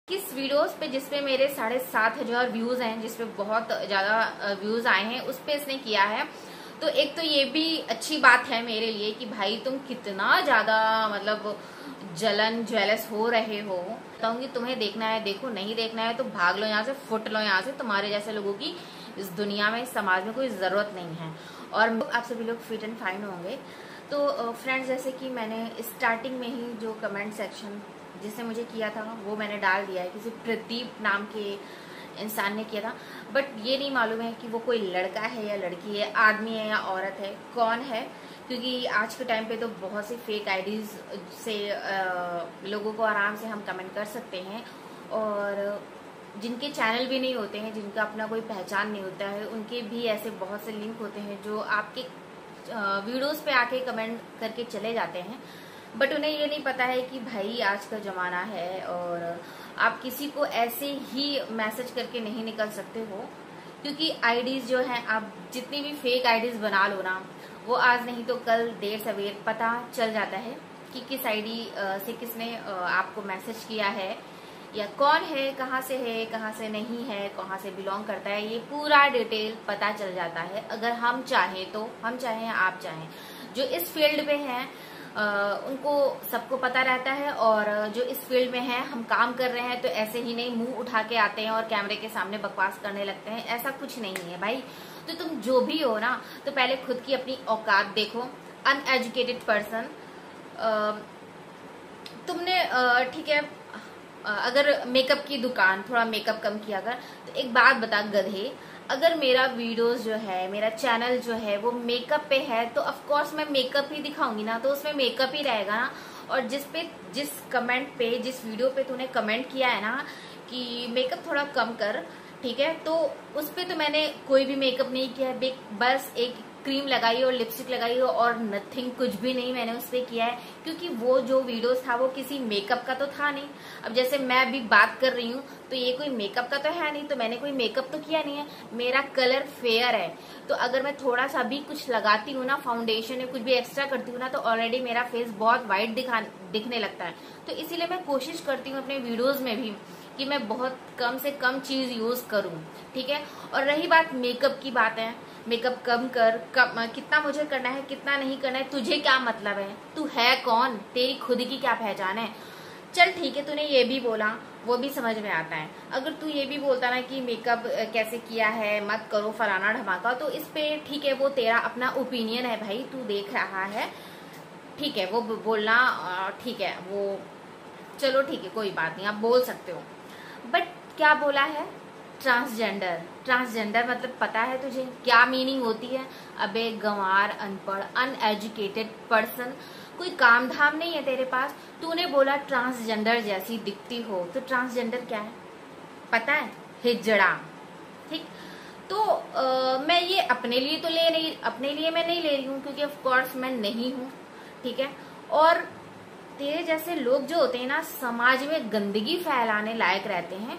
किस वीडियोस पे जिसपे मेरे 7,500 व्यूज हैं, जिसपे बहुत ज्यादा व्यूज आए हैं, उस पे इसने किया है। तो एक तो ये भी अच्छी बात है मेरे लिए कि भाई तुम कितना ज्यादा मतलब जेलस हो रहे हो। बताऊंगी तुम्हें देखना है देखो, नहीं देखना है तो भाग लो यहाँ से, फुट लो यहाँ से। तुम्हारे जैसे लोगों की इस दुनिया में, इस समाज में कोई जरूरत नहीं है। और आप सभी लोग फिट एंड फाइन होंगे। तो फ्रेंड्स, जैसे कि मैंने स्टार्टिंग में ही जो कमेंट सेक्शन जिसने मुझे किया था वो मैंने डाल दिया है, किसी प्रदीप नाम के इंसान ने किया था। बट ये नहीं मालूम है कि वो कोई लड़का है या लड़की है, आदमी है या औरत है, कौन है। क्योंकि आज के टाइम पे तो बहुत सी फेक आईडीज से लोगों को आराम से हम कमेंट कर सकते हैं, और जिनके चैनल भी नहीं होते हैं, जिनका अपना कोई पहचान नहीं होता है, उनके भी ऐसे बहुत से लिंक होते हैं जो आपके वीडियोस पे आके कमेंट करके चले जाते हैं। बट उन्हें ये नहीं पता है कि भाई आज का जमाना है और आप किसी को ऐसे ही मैसेज करके नहीं निकल सकते हो। क्योंकि आईडीज जो हैं, आप जितनी भी फेक आईडीज बना लो ना, वो आज नहीं तो कल देर सवेर पता चल जाता है कि किस आईडी से किसने आपको मैसेज किया है, या कौन है, कहाँ से नहीं है, कहाँ से बिलोंग करता है, ये पूरा डिटेल पता चल जाता है। अगर हम चाहें तो, हम चाहें आप चाहें, जो इस फील्ड में हैं उनको सबको पता रहता है। और जो इस फील्ड में है, हम काम कर रहे हैं, तो ऐसे ही नहीं मुंह उठा के आते हैं और कैमरे के सामने बकवास करने लगते हैं, ऐसा कुछ नहीं है भाई। तो तुम जो भी हो ना, तो पहले खुद की अपनी औकात देखो। अनएजुकेटेड पर्सन तुमने ठीक है, अगर मेकअप की दुकान, थोड़ा मेकअप कम किया कर, तो एक बात बता गधे, अगर मेरा वीडियोस जो है, मेरा चैनल जो है वो मेकअप पे है, तो ऑफ कोर्स मैं मेकअप ही दिखाऊंगी ना, तो उसमें मेकअप ही रहेगा ना। और जिस कमेंट पे, जिस वीडियो पे तूने कमेंट किया है ना कि मेकअप थोड़ा कम कर, ठीक है, तो उस पे तो मैंने कोई भी मेकअप नहीं किया है, बस एक क्रीम लगाई और लिपस्टिक लगाई और नथिंग, कुछ भी नहीं मैंने उस पे किया है। क्योंकि वो जो वीडियोस था वो किसी मेकअप का तो था नहीं। अब जैसे मैं अभी बात कर रही हूँ तो ये कोई मेकअप का तो है नहीं, तो मैंने कोई मेकअप तो किया नहीं है। मेरा कलर फेयर है, तो अगर मैं थोड़ा सा भी कुछ लगाती हूँ ना, फाउंडेशन या कुछ भी एक्स्ट्रा करती हूँ ना, तो ऑलरेडी मेरा फेस बहुत वाइट दिखने लगता है। तो इसीलिए मैं कोशिश करती हूँ अपने वीडियोज में भी कि मैं बहुत कम से कम चीज यूज करूँ, ठीक है। और रही बात मेकअप की बात है, मेकअप कम कर, कितना मुझे करना है, कितना नहीं करना है, तुझे क्या मतलब है? तू है कौन? तेरी खुद की क्या पहचान है? चल ठीक है, तूने ये भी बोला, वो भी समझ में आता है। अगर तू ये भी बोलता ना कि मेकअप कैसे किया है, मत करो फलाना ढमाका, तो इस पे ठीक है, वो तेरा अपना ओपिनियन है भाई, तू देख रहा है, ठीक है, वो बोलना ठीक है, वो चलो ठीक है, कोई बात नहीं, आप बोल सकते हो। बट क्या बोला है? ट्रांसजेंडर मतलब पता है तुझे क्या मीनिंग होती है? अबे गंवार, अनपढ़, अनएजुकेटेड पर्सन, कोई काम धाम नहीं है तेरे पास, तूने बोला ट्रांसजेंडर जैसी दिखती हो, तो ट्रांसजेंडर क्या है पता है? हिजड़ा, ठीक। तो मैं ये अपने लिए तो अपने लिए मैं नहीं ले रही हूँ, क्योंकि ऑफ कोर्स मैं नहीं हूँ, ठीक है। और तेरे जैसे लोग जो होते हैं ना, समाज में गंदगी फैलाने लायक रहते हैं।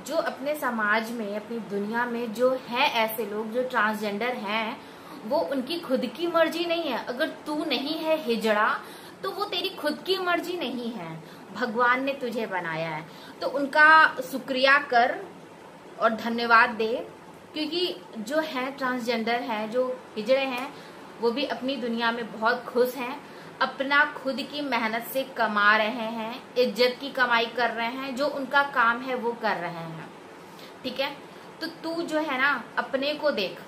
जो अपने समाज में, अपनी दुनिया में जो है ऐसे लोग जो ट्रांसजेंडर हैं, वो उनकी खुद की मर्जी नहीं है। अगर तू नहीं है हिजड़ा, तो वो तेरी खुद की मर्जी नहीं है, भगवान ने तुझे बनाया है। तो उनका शुक्रिया कर और धन्यवाद दे, क्योंकि जो है ट्रांसजेंडर है, जो हिजड़े हैं, वो भी अपनी दुनिया में बहुत खुश हैं, अपना खुद की मेहनत से कमा रहे हैं, इज्जत की कमाई कर रहे हैं, जो उनका काम है वो कर रहे हैं, ठीक है। तो तू जो है ना, अपने को देख,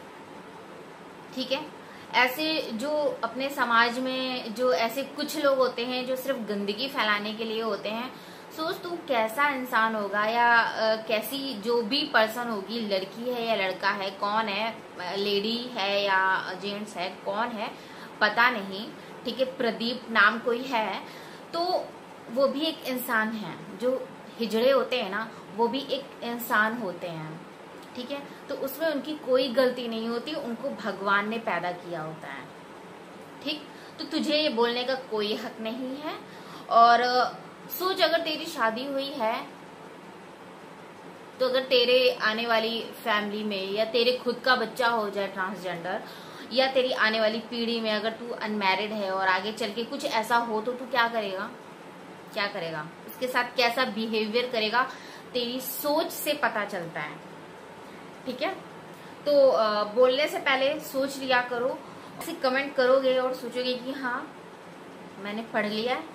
ठीक है। ऐसे जो अपने समाज में जो ऐसे कुछ लोग होते हैं जो सिर्फ गंदगी फैलाने के लिए होते हैं, सोच तू कैसा इंसान होगा, या कैसी जो भी पर्सन होगी, लड़की है या लड़का है, कौन है, लेडी है या जेंट्स है, कौन है पता नहीं, ठीक है, प्रदीप नाम कोई है, तो वो भी एक इंसान है। जो हिजड़े होते हैं ना, वो भी एक इंसान होते हैं, ठीक है। तो उसमें उनकी कोई गलती नहीं होती, उनको भगवान ने पैदा किया होता है, ठीक। तो तुझे ये बोलने का कोई हक नहीं है। और सोच, अगर तेरी शादी हुई है, तो अगर तेरे आने वाली फैमिली में या तेरे खुद का बच्चा हो जाए ट्रांसजेंडर, या तेरी आने वाली पीढ़ी में अगर तू अनमैरिड है और आगे चल के कुछ ऐसा हो, तो तू क्या करेगा? उसके साथ कैसा बिहेवियर करेगा? तेरी सोच से पता चलता है, ठीक है। तो बोलने से पहले सोच लिया करो। ऐसे कमेंट करोगे और सोचोगे कि हाँ मैंने पढ़ लिया है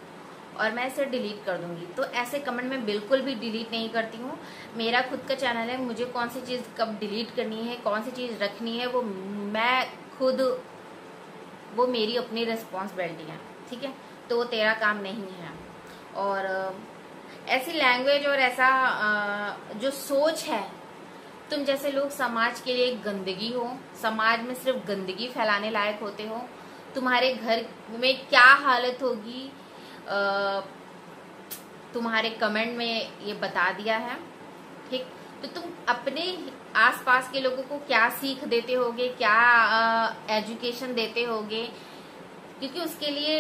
और मैं इसे डिलीट कर दूंगी, तो ऐसे कमेंट मैं बिल्कुल भी डिलीट नहीं करती हूँ। मेरा खुद का चैनल है, मुझे कौन सी चीज़ कब डिलीट करनी है, कौन सी चीज़ रखनी है, वो मैं खुद, वो मेरी अपनी रिस्पॉन्सिबिलिटी है, ठीक है। तो वो तेरा काम नहीं है। और ऐसी लैंग्वेज और ऐसा जो सोच है, तुम जैसे लोग समाज के लिए गंदगी हो, समाज में सिर्फ गंदगी फैलाने लायक होते हो। तुम्हारे घर में क्या हालत होगी तुम्हारे कमेंट में ये बता दिया है, ठीक। तो तुम अपने आसपास के लोगों को क्या सीख देते होगे, क्या एजुकेशन देते होगे, क्योंकि उसके लिए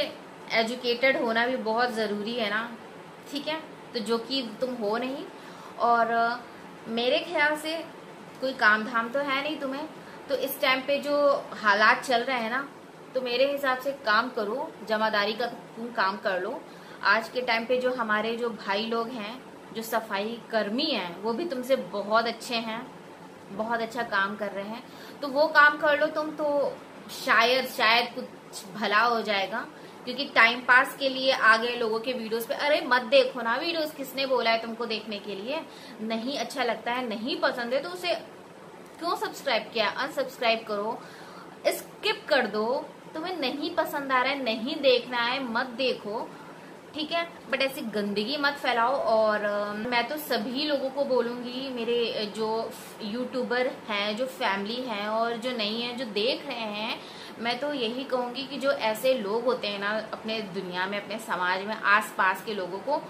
एजुकेटेड होना भी बहुत ज़रूरी है ना, ठीक है। तो जो कि तुम हो नहीं। और मेरे ख्याल से कोई काम धाम तो है नहीं तुम्हें, तो इस टाइम पे जो हालात चल रहे हैं ना, तो मेरे हिसाब से काम करो, जमादारी का तुम काम कर लो। आज के टाइम पे जो हमारे जो भाई लोग हैं, जो सफाई कर्मी हैं, वो भी तुमसे बहुत अच्छे हैं, बहुत अच्छा काम कर रहे हैं, तो वो काम कर लो तुम, तो शायद कुछ भला हो जाएगा। क्योंकि टाइम पास के लिए आ गए लोगों के वीडियोस पे, अरे मत देखो ना वीडियोस, किसने बोला है तुमको देखने के लिए, नहीं अच्छा लगता है, नहीं पसंद है तो उसे क्यों सब्सक्राइब किया, अनसब्सक्राइब करो, स्किप कर दो। तुम्हें नहीं पसंद आ रहा है, नहीं देखना है, मत देखो, ठीक है। बट ऐसी गंदगी मत फैलाओ। और मैं तो सभी लोगों को बोलूंगी, मेरे जो यूट्यूबर हैं, जो फैमिली हैं और जो नहीं है, जो देख रहे हैं, मैं तो यही कहूंगी कि जो ऐसे लोग होते हैं ना अपने दुनिया में, अपने समाज में, आसपास के लोगों को,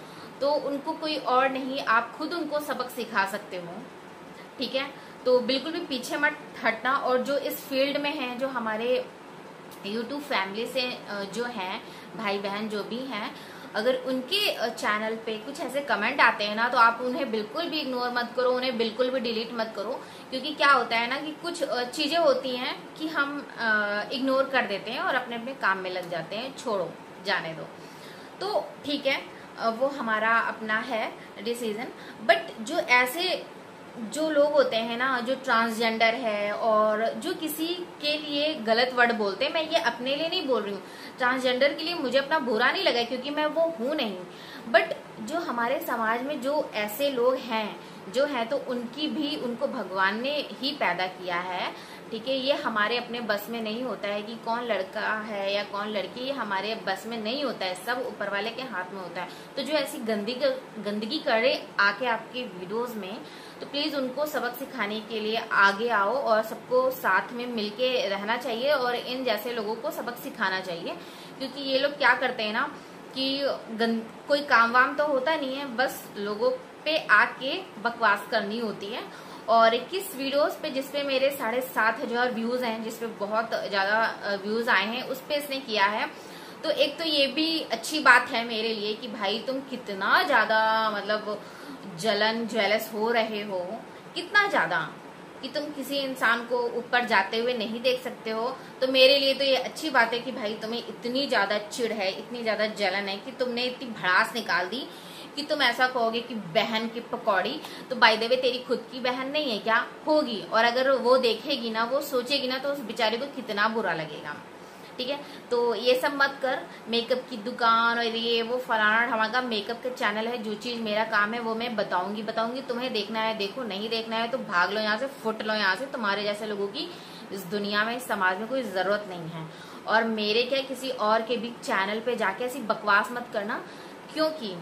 तो उनको कोई और नहीं, आप खुद उनको सबक सिखा सकते हो, ठीक है। तो बिल्कुल भी पीछे मत हटना। और जो इस फील्ड में हैं, जो हमारे यूट्यूब फैमिली से जो हैं भाई बहन जो भी हैं, अगर उनके चैनल पे कुछ ऐसे कमेंट आते हैं ना, तो आप उन्हें बिल्कुल भी इग्नोर मत करो, उन्हें बिल्कुल भी डिलीट मत करो। क्योंकि क्या होता है ना कि कुछ चीजें होती हैं कि हम इग्नोर कर देते हैं और अपने अपने काम में लग जाते हैं, छोड़ो जाने दो, तो ठीक है, वो हमारा अपना है डिसीजन। बट जो ऐसे जो लोग होते हैं ना, जो ट्रांसजेंडर है और जो किसी के लिए गलत वर्ड बोलते हैं, मैं ये अपने लिए नहीं बोल रही हूँ, ट्रांसजेंडर के लिए मुझे अपना बुरा नहीं लगा क्योंकि मैं वो हूँ नहीं। बट जो हमारे समाज में जो ऐसे लोग हैं जो हैं, तो उनको भगवान ने ही पैदा किया है, ठीक है। ये हमारे अपने बस में नहीं होता है कि कौन लड़का है या कौन लड़की, ये हमारे बस में नहीं होता है, सब ऊपर वाले के हाथ में होता है। तो जो ऐसी गंदगी करे आके आपके वीडियोस में, तो प्लीज उनको सबक सिखाने के लिए आगे आओ और सबको साथ में मिलके रहना चाहिए और इन जैसे लोगों को सबक सिखाना चाहिए। क्योंकि ये लोग क्या करते हैं ना कि कोई काम वाम तो होता नहीं है, बस लोगों पे आके बकवास करनी होती है। और किस वीडियोस पे जिसपे मेरे 7,500 व्यूज हैं, जिसपे बहुत ज्यादा व्यूज आए हैं, उस पे इसने किया है। तो एक तो ये भी अच्छी बात है मेरे लिए कि भाई तुम कितना ज्यादा मतलब जेलस हो रहे हो, कितना ज्यादा कि तुम किसी इंसान को ऊपर जाते हुए नहीं देख सकते हो। तो मेरे लिए तो ये अच्छी बात है कि भाई तुम्हें इतनी ज्यादा चिढ़ है, इतनी ज्यादा जलन है कि तुमने इतनी भड़ास निकाल दी कि तुम ऐसा कहोगे कि बहन की पकौड़ी। तो बाय द वे तेरी खुद की बहन नहीं है क्या, होगी, और अगर वो देखेगी ना, वो सोचेगी ना, तो उस बेचारे को कितना बुरा लगेगा, ठीक है। तो ये सब मत कर, मेकअप की दुकान और ये वो फलाना ढमाका, मेकअप का चैनल है, जो चीज मेरा काम है वो मैं बताऊंगी। तुम्हें देखना है देखो, नहीं देखना है तो भाग लो यहाँ से, फुट लो यहाँ से। तुम्हारे जैसे लोगों की इस दुनिया में, इस समाज में कोई जरूरत नहीं है। और मेरे क्या किसी और के भी चैनल पे जाके ऐसी बकवास मत करना, क्योंकि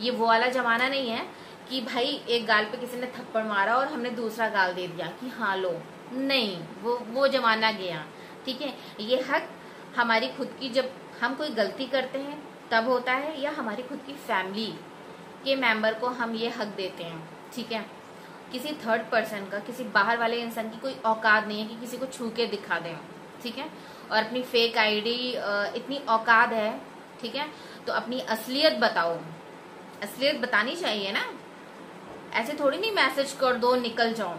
ये वो वाला जमाना नहीं है कि भाई एक गाल पे किसी ने थप्पड़ मारा और हमने दूसरा गाल दे दिया कि हाँ लो, नहीं, वो जमाना गया, ठीक है। ये हक हमारी खुद की, जब हम कोई गलती करते हैं तब होता है, या हमारी खुद की फैमिली के मेंबर को हम ये हक देते हैं, ठीक है। किसी थर्ड पर्सन का, किसी बाहर वाले इंसान की कोई औकात नहीं है कि किसी को छू के दिखा दें, ठीक है। और अपनी फेक आईडी इतनी औकात है, ठीक है, तो अपनी असलियत बताओ, असलियत बतानी चाहिए ना। ऐसे थोड़ी नहीं मैसेज कर दो निकल जाओ,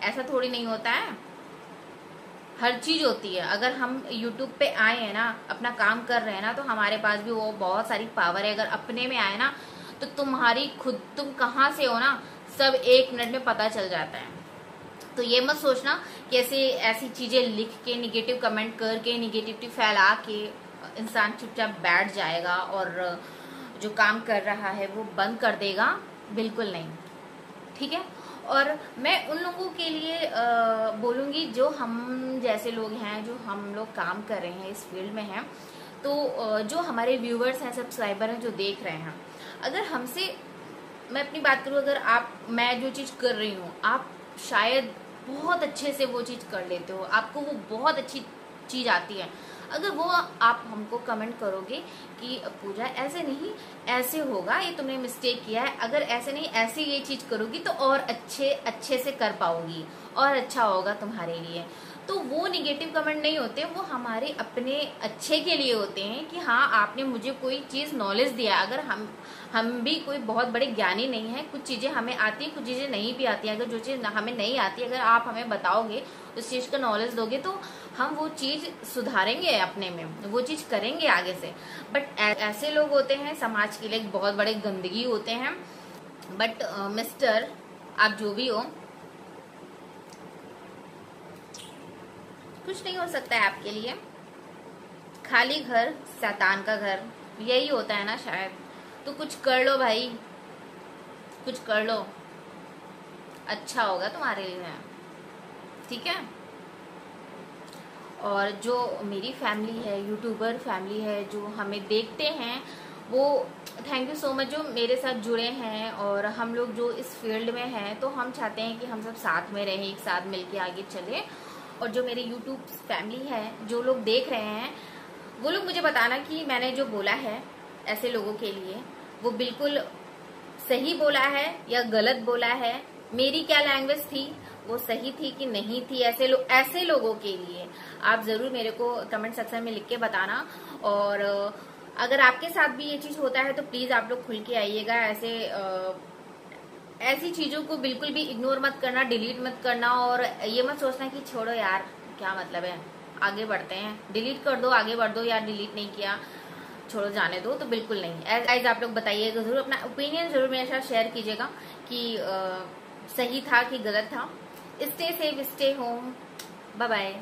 ऐसा थोड़ी नहीं होता है, हर चीज होती है। अगर हम YouTube पे आए हैं ना, अपना काम कर रहे हैं ना, तो हमारे पास भी वो बहुत सारी पावर है। अगर अपने में आए ना, तो तुम्हारी खुद तुम कहाँ से हो ना सब 1 मिनट में पता चल जाता है। तो ये मत सोचना कि ऐसी चीजें लिख के निगेटिव कमेंट करके निगेटिविटी फैला के इंसान चुपचाप बैठ जाएगा और जो काम कर रहा है वो बंद कर देगा, बिल्कुल नहीं, ठीक है। और मैं उन लोगों के लिए बोलूँगी जो हम जैसे लोग हैं, जो हम लोग काम कर रहे हैं, इस फील्ड में हैं, तो जो हमारे व्यूवर्स हैं, सब्सक्राइबर हैं, जो देख रहे हैं, अगर हमसे, मैं अपनी बात करूँ, अगर मैं जो चीज़ कर रही हूँ आप शायद बहुत अच्छे से वो चीज़ कर लेते हो, आपको वो बहुत अच्छी चीज़ आती है, अगर वो आप हमको कमेंट करोगे कि पूजा ऐसे नहीं ऐसे होगा, ये तुमने मिस्टेक किया है, अगर ऐसे नहीं ऐसे ये चीज करोगी तो और अच्छे से कर पाओगी और अच्छा होगा तुम्हारे लिए, तो वो निगेटिव कमेंट नहीं होते, वो हमारे अपने अच्छे के लिए होते हैं कि हाँ आपने मुझे कोई चीज नॉलेज दिया। अगर हम भी कोई बहुत बड़े ज्ञानी नहीं है, कुछ चीजें हमें आती है, कुछ चीजें नहीं भी आती है, अगर जो चीज हमें नहीं आती, अगर आप हमें बताओगे, उस चीज का नॉलेज दोगे, तो हम वो चीज सुधारेंगे अपने में, वो चीज करेंगे आगे से। बट ऐसे लोग होते हैं समाज के लिए बहुत बड़े गंदगी होते हैं। बट मिस्टर, आप जो भी हो, कुछ नहीं हो सकता है आपके लिए, खाली घर शैतान का घर, यही होता है ना शायद। तो कुछ कर लो भाई, कुछ कर लो, अच्छा होगा तुम्हारे लिए, ठीक है। और जो मेरी फैमिली है, यूट्यूबर फैमिली है, जो हमें देखते हैं, वो थैंक यू सो मच, जो मेरे साथ जुड़े हैं, और हम लोग जो इस फील्ड में हैं, तो हम चाहते हैं कि हम सब साथ में रहें, एक साथ मिलके आगे चले। और जो मेरी यूट्यूब फैमिली है, जो लोग देख रहे हैं, वो लोग मुझे बताना कि मैंने जो बोला है ऐसे लोगों के लिए, वो बिल्कुल सही बोला है या गलत बोला है, मेरी क्या लैंग्वेज थी, वो सही थी कि नहीं थी, ऐसे लोगों के लिए आप जरूर मेरे को कमेंट सेक्शन में लिख के बताना। और अगर आपके साथ भी ये चीज होता है तो प्लीज आप लोग खुल के आइएगा। ऐसी चीजों को बिल्कुल भी इग्नोर मत करना, डिलीट मत करना, और ये मत सोचना कि छोड़ो यार क्या मतलब है, आगे बढ़ते हैं, डिलीट कर दो, आगे बढ़ दो, यार डिलीट नहीं किया छोड़ो जाने दो, तो बिल्कुल नहीं। एज आप लोग बताइएगा जरूर, अपना ओपिनियन जरूर मेरे साथ शेयर कीजिएगा कि सही था कि गलत था। Stay safe, stay home, bye bye.